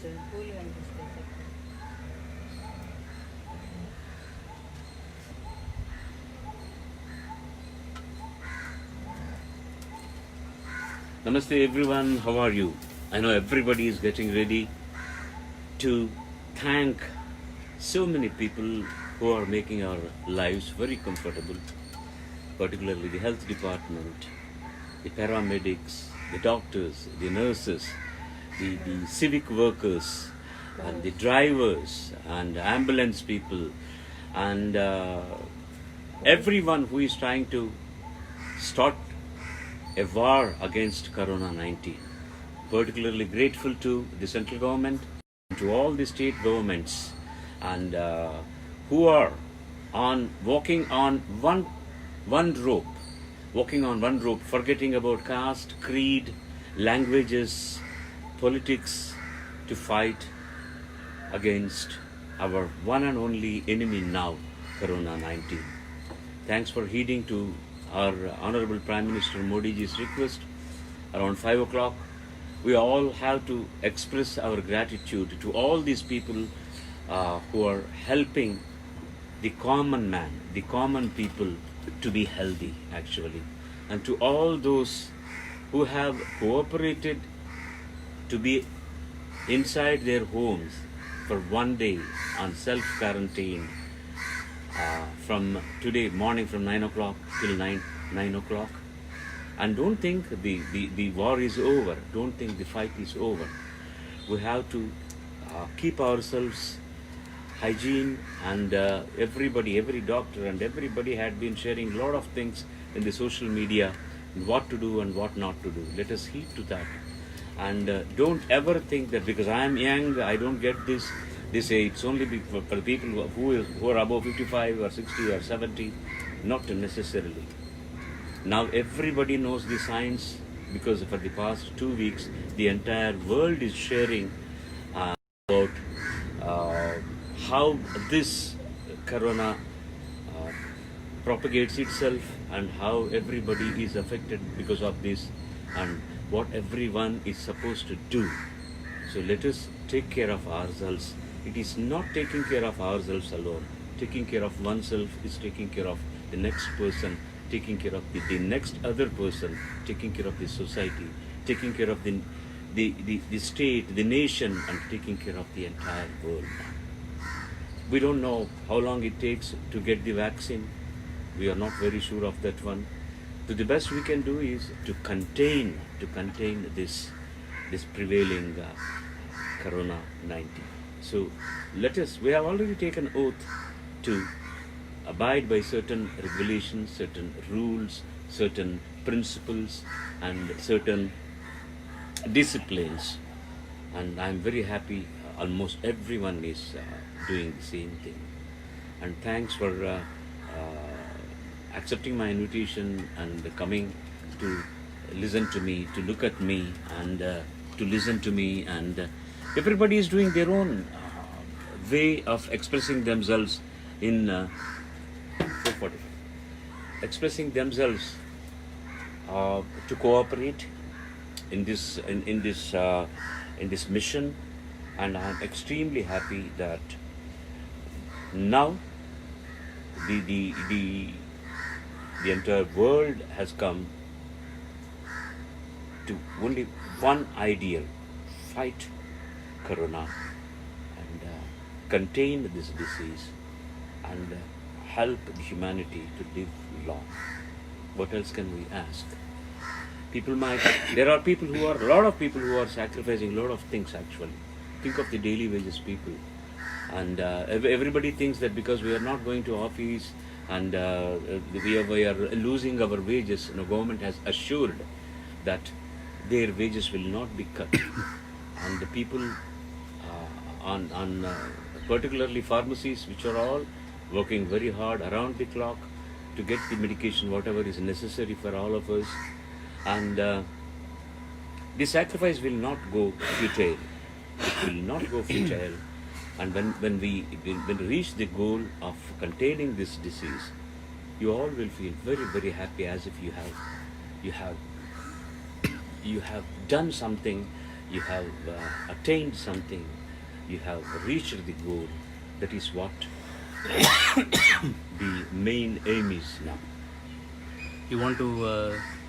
కనిపిస్తుంది, పూలు కనిపిస్తాయి చక్కగా. Namaste everyone, how are you? I know everybody is getting ready to thank so many people who are making our lives very comfortable, particularly the health department, the paramedics, the doctors, the nurses, the civic workers, and the drivers, and ambulance people, and everyone who is trying to start a war against Corona 19. Particularly grateful to the central government, to all the state governments, and who are walking on one rope, forgetting about caste, creed, languages, politics, to fight against our one and only enemy now, Corona 19. Thanks for heeding to our Honorable Prime Minister Modi ji's request. Around 5 o'clock, we all have to express our gratitude to all these people who are helping the common man, the common people to be healthy actually, and to all those who have cooperated to be inside their homes for one day on self-quarantine from today morning from 9 o'clock till 9 o'clock. And don't think the war is over. Don't think the fight is over. We have to keep ourselves hygiene, and every doctor and everybody had been sharing a lot of things in the social media, what to do and what not to do. Let us heed to that. And don't ever think that because I am young, I don't get this age. It's only for the people who are above 55 or 60 or 70. Not necessarily. Now everybody knows the science, because for the past 2 weeks the entire world is sharing about how this corona propagates itself, and how everybody is affected because of this, and what everyone is supposed to do. So let us take care of ourselves. It is not taking care of ourselves alone. Taking care of oneself is taking care of the next person, taking care of the next other person, taking care of the society, taking care of the state, the nation, and taking care of the entire world. We don't know how long it takes to get the vaccine. We are not very sure of that one. So the best we can do is to contain this prevailing Corona 19. So we have already taken oath to abide by certain regulations, certain rules, certain principles, and certain disciplines. And I'm very happy almost everyone is doing the same thing. And thanks for accepting my invitation and coming to listen to me, to look at me, and to listen to me. And everybody is doing their own way of expressing themselves in 4:45. Expressing themselves to cooperate in this mission, and I'm extremely happy that now the entire world has come to only one ideal: fight corona and contain this disease, and help the humanity to live long. What else can we ask? There are a lot of people who are sacrificing a lot of things actually. Think of the daily wages people. And everybody thinks that because we are not going to office and we are losing our wages, government has assured that their wages will not be cut. And the people on particularly pharmacies, which are all working very hard around the clock to get the medication, whatever is necessary for all of us. And the sacrifice will not go futile. It will not go futile. And when we reach the goal of containing this disease, you all will feel very, very happy, as if you have done something you have attained something, you have reached the goal. That is what the main aim is now. You want to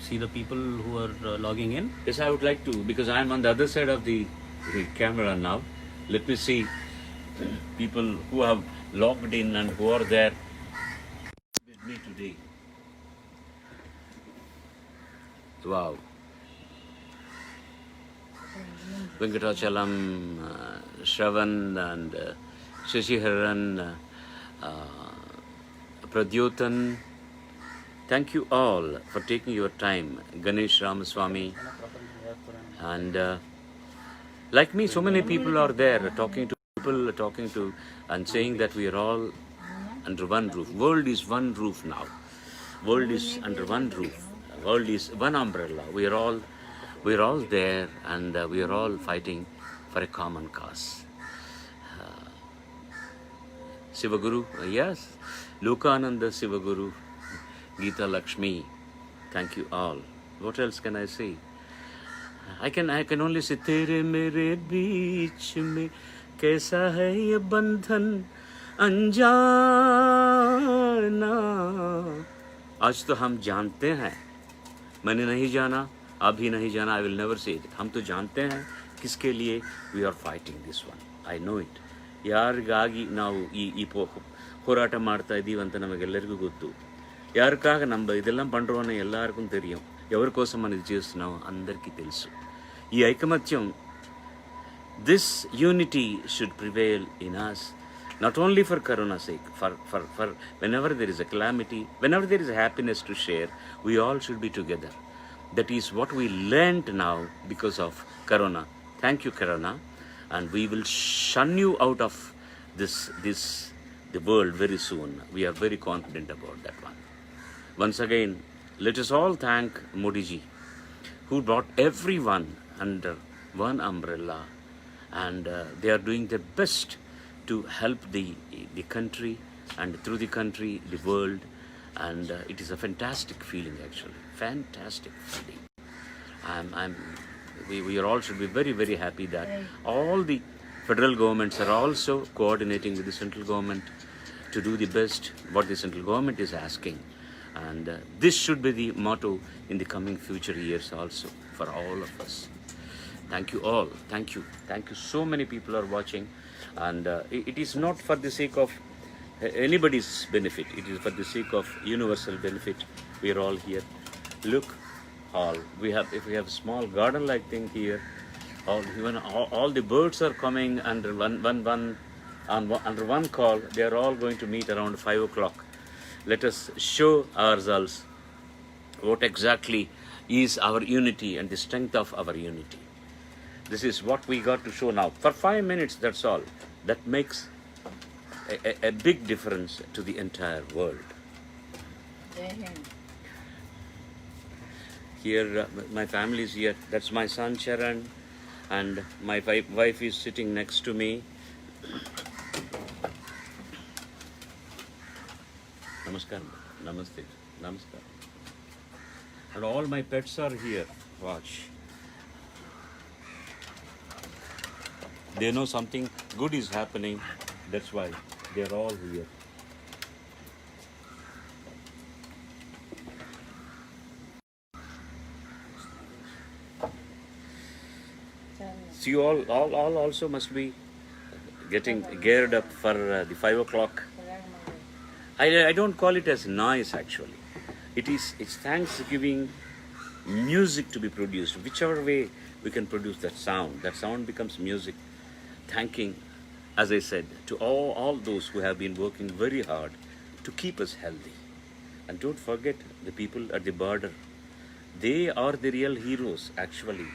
see the people who are logging in? Yes, I would like to, because I am on the other side of the camera now. Let me see people who have logged in and who are there with me today. Wow. Venkatachalam, Shravan and Shashiharan, Pradyutan. Thank you all for taking your time. Ganesh Ramaswamy. And like me, so many people are there talking to and saying that we are all under one roof. World is one roof now. World is under one roof. World is one umbrella. We are all there, and we are all fighting for a common cause. Sivaguru, yes. Lokananda Sivaguru, Geeta Lakshmi. Thank you all. What else can I say? I can only say तेरे मेरे बीच में कैसा है ये बंधन अनजाना. आज तो हम जानते हैं. मैंने नहीं जाना, आप भी नहीं जाना. I will never say it. हम तो जानते हैं किसके लिए we are fighting this one. I know it. ಯಾರಿಗಾಗಿ ನಾವು ಈ ಹೋರಾಟ ಮಾಡ್ತಾ ಇದ್ದೀವಿ ಅಂತ ನಮಗೆಲ್ಲರಿಗೂ ಗೊತ್ತು. ಯಾರಿಗಾಗ நம்ம இதெல்லாம் பண்றோம்னு எல்லாருக்கும் தெரியும். ఎవరి కోసం మనం ఇది చేస్తున్నాం అందరికీ తెలుసు. ఈ ఐకమత్యం, this unity should prevail in us, not only for Corona's sake, for whenever there is a calamity, whenever there is a happiness to share, we all should be together. That is what we learned now because of Corona. Thank you, Corona, and we will shun you out of the world very soon. We are very confident about that one. Once again, let us all thank Modi ji, who brought everyone under one umbrella, and they are doing their best to help the country, and through the country, the world, and it is a fantastic feeling actually, fantastic feeling. We are all should be very, very happy that all the federal governments are also coordinating with the central government to do the best what the central government is asking. And this should be the motto in the coming future years also for all of us. Thank you all. Thank you. Thank you. So many people are watching, and it is not for the sake of anybody's benefit. It is for the sake of universal benefit. We are all here. Look, all if we have a small garden-like thing here, all the birds are coming under under one call. They are all going to meet around 5 o'clock. Let us show ourselves what exactly is our unity and the strength of our unity. This is what we got to show now. For 5 minutes, that's all. That makes a big difference to the entire world. Here, my family is here. That's my son, Charan, and my wife is sitting next to me. Namaskar. Namaste. Namaskar. And all my pets are here. Watch. They know something good is happening. That's why they are all here. So you all also must be getting geared up for the 5 o'clock. I don't call it as noise actually. It's Thanksgiving music to be produced. Whichever way we can produce that sound becomes music. Thanking, as I said, to all those who have been working very hard to keep us healthy. And don't forget the people at the border. They are the real heroes actually.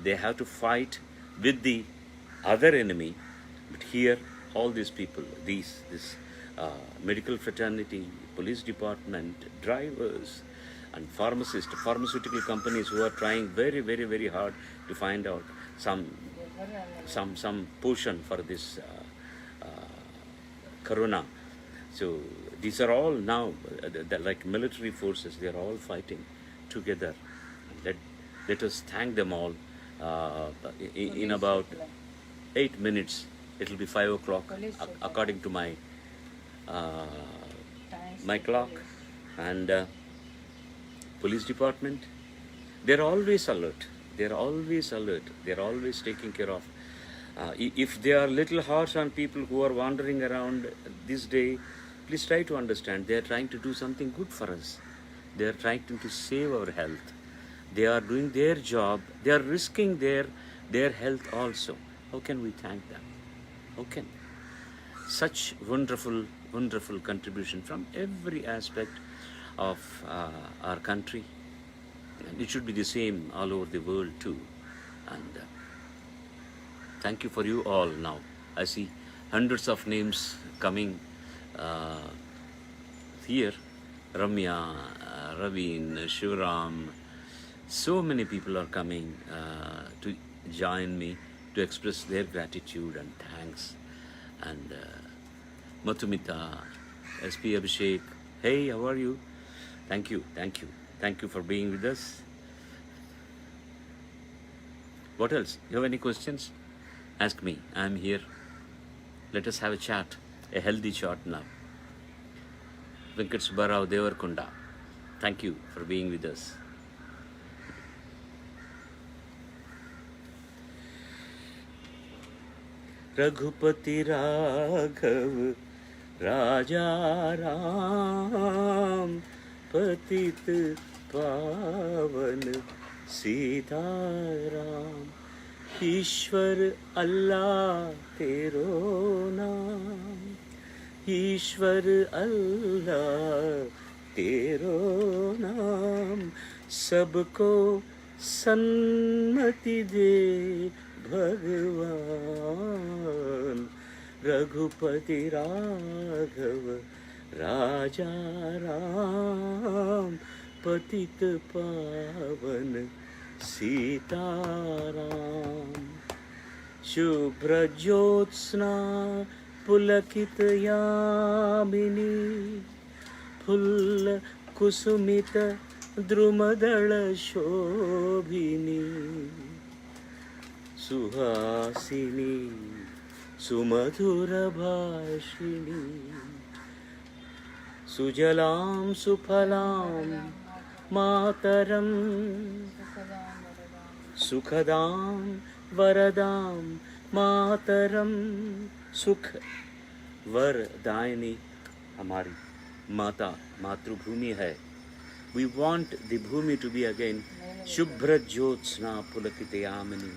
They have to fight with the other enemy. But here, all these people, this medical fraternity, police department, drivers, and pharmaceutical companies who are trying very, very, very hard to find out some potion for this Corona. So these are all now like military forces. They are all fighting together. Let us thank them all In about 8 minutes, it will be 5 o'clock, according to my my clock. And police department, they're always alert. They're always alert. They're always taking care of. If they are little harsh on people who are wandering around this day, please try to understand. They are trying to do something good for us. They are trying to save our health. They are doing their job. They are risking their health also. How can we thank them? How can? Such wonderful, wonderful contribution from every aspect of our country. And it should be the same all over the world too. And thank you for you all now. I see hundreds of names coming here. Ramya, Raveen, Shivaram, so many people are coming to join me to express their gratitude and thanks. And Mathumita, SP Abhishek, hey, how are you? Thank you, thank you. Thank you for being with us. What else? You have any questions? Ask me. I'm here. Let us have a chat, a healthy chat now. Venkat Subbarao Devarkonda, thank you for being with us. Raghupati Raghav राजा राम पतित पावन सीताराम ईश्वर अल्लाह तेरो नाम ईश्वर अल्लाह तेरो नाम सबको सन्मति दे भगवान रघुपति राघव राजा राम पतित पावन सीताराम शुभ्र ज्योत्स्ना पुलकित यामिनी फुल्ल कुसुमित द्रुमदल शोभिनी सुहासिनी सुमधुर भाषिणी सुजलां सुफलां मातरं सुखदां वरदां मातरं सुख वरदायिनी हमारी माता मातृभूमि है. We want the bhumi to be again Shubhra Jyotsna Pulakite Yamini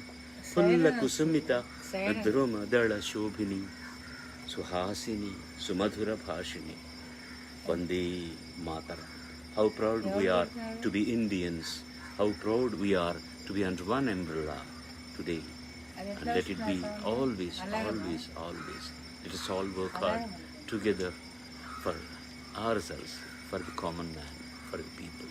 Pulla Kusumita Druma Dala Shobhini Suhasini Sumadhura Bhashini Vande Mataram. How proud we are to be Indians. How proud we are to be under one umbrella today. And let it be always, always, always. Let us all work hard together for ourselves, for the common man, for the people.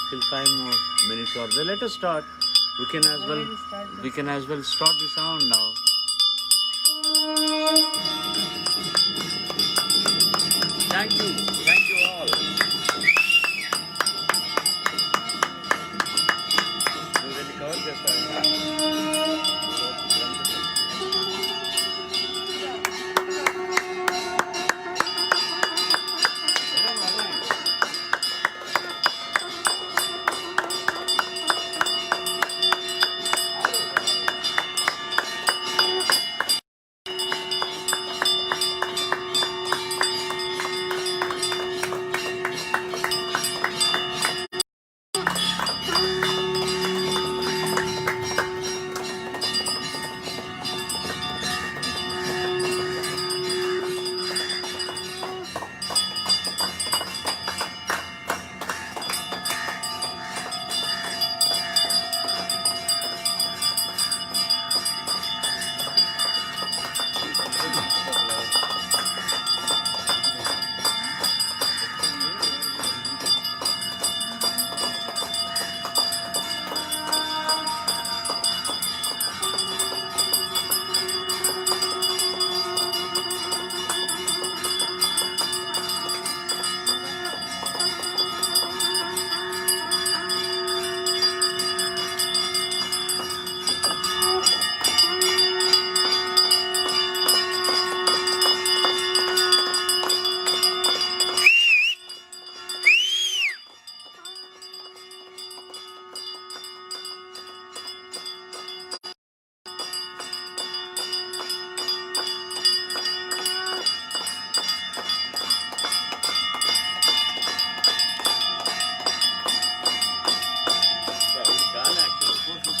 Still 5 more minutes or there. Let us start. We can as well start the sound now. Thank you all.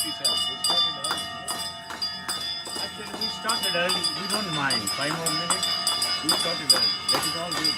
Actually, we started early. We don't mind. 5 more minutes. We started early. Let it all ready.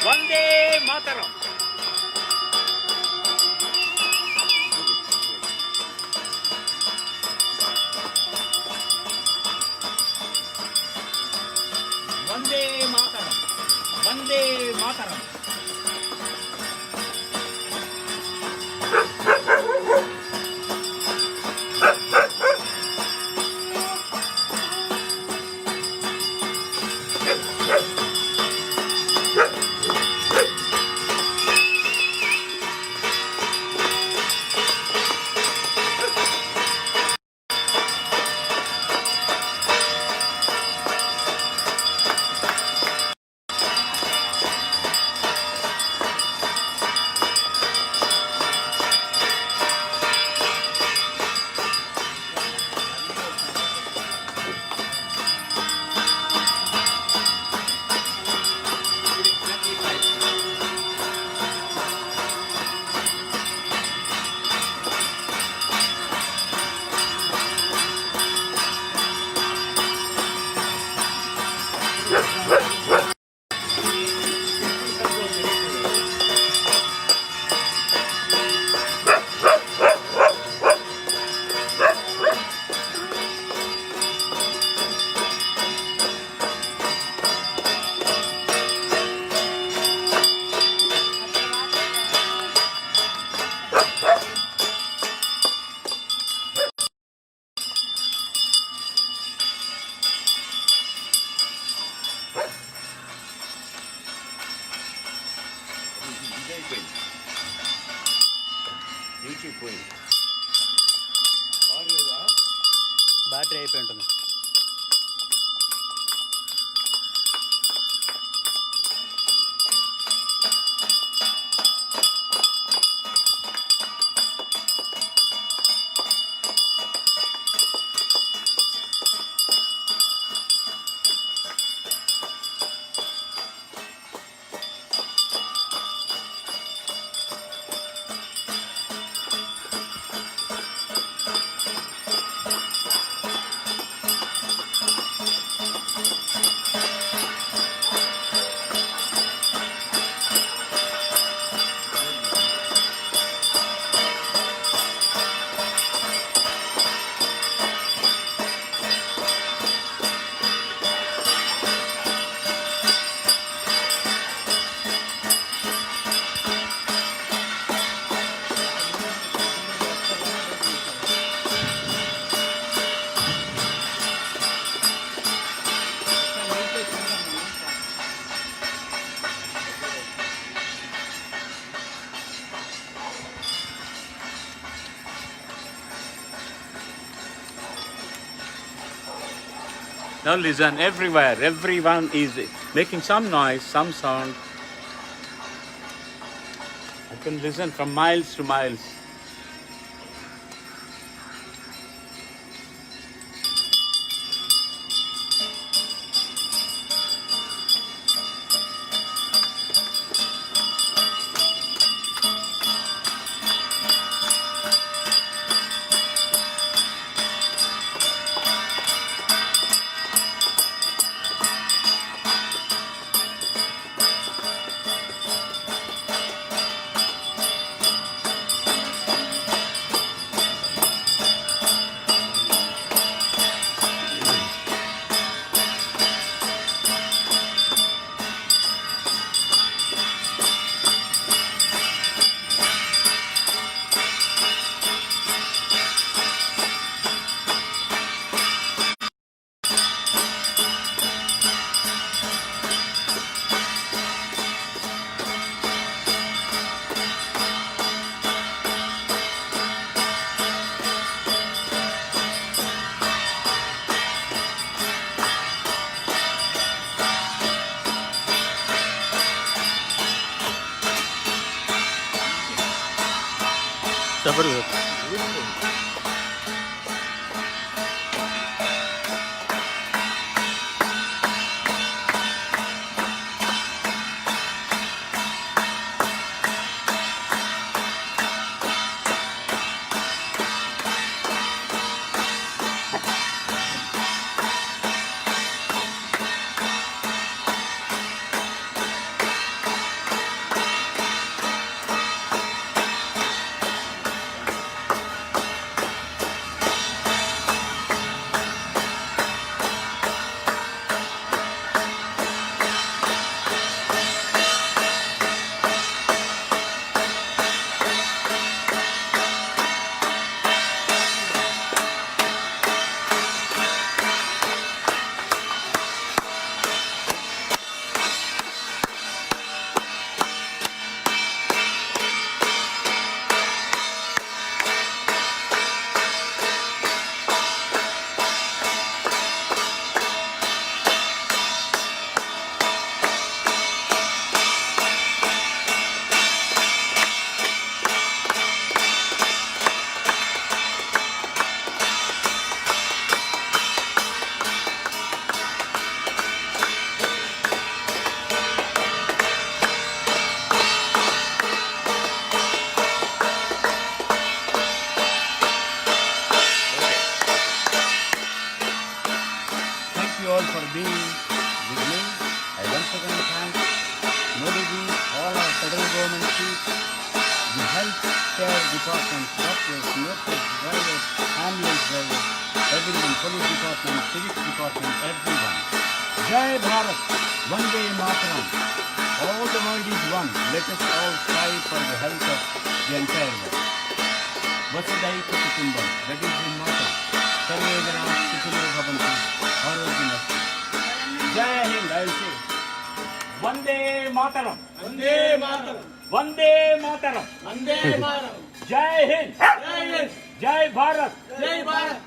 Vande Mataram. Vande Mataram. Vande Mataram. YouTube పోయింది battery అయిపోయి ఉంటుంది. Now listen, everywhere, everyone is making some noise, some sound. I can listen from miles to miles. जबरदस्त. Thank you all for being with me. I once again thank Modi ji, all our federal government chiefs, the health care department, doctors, nurses, drivers, ambulance drivers, everyone, police department, civics department, everyone. Jai Bharat, Vande Mataram. All the world is one. Let us all strive for the health of the entire world. Vasudhaiva Kutumbam, that is the motto. Sarve Jana Sukhino Bhavantu. Arogyastu. Jai Hind, I will say. Vande Mataram. Vande Mataram Vande Mataram. Vande Mataram Jai Hind. जय Hind Jai Bharat. जय भारत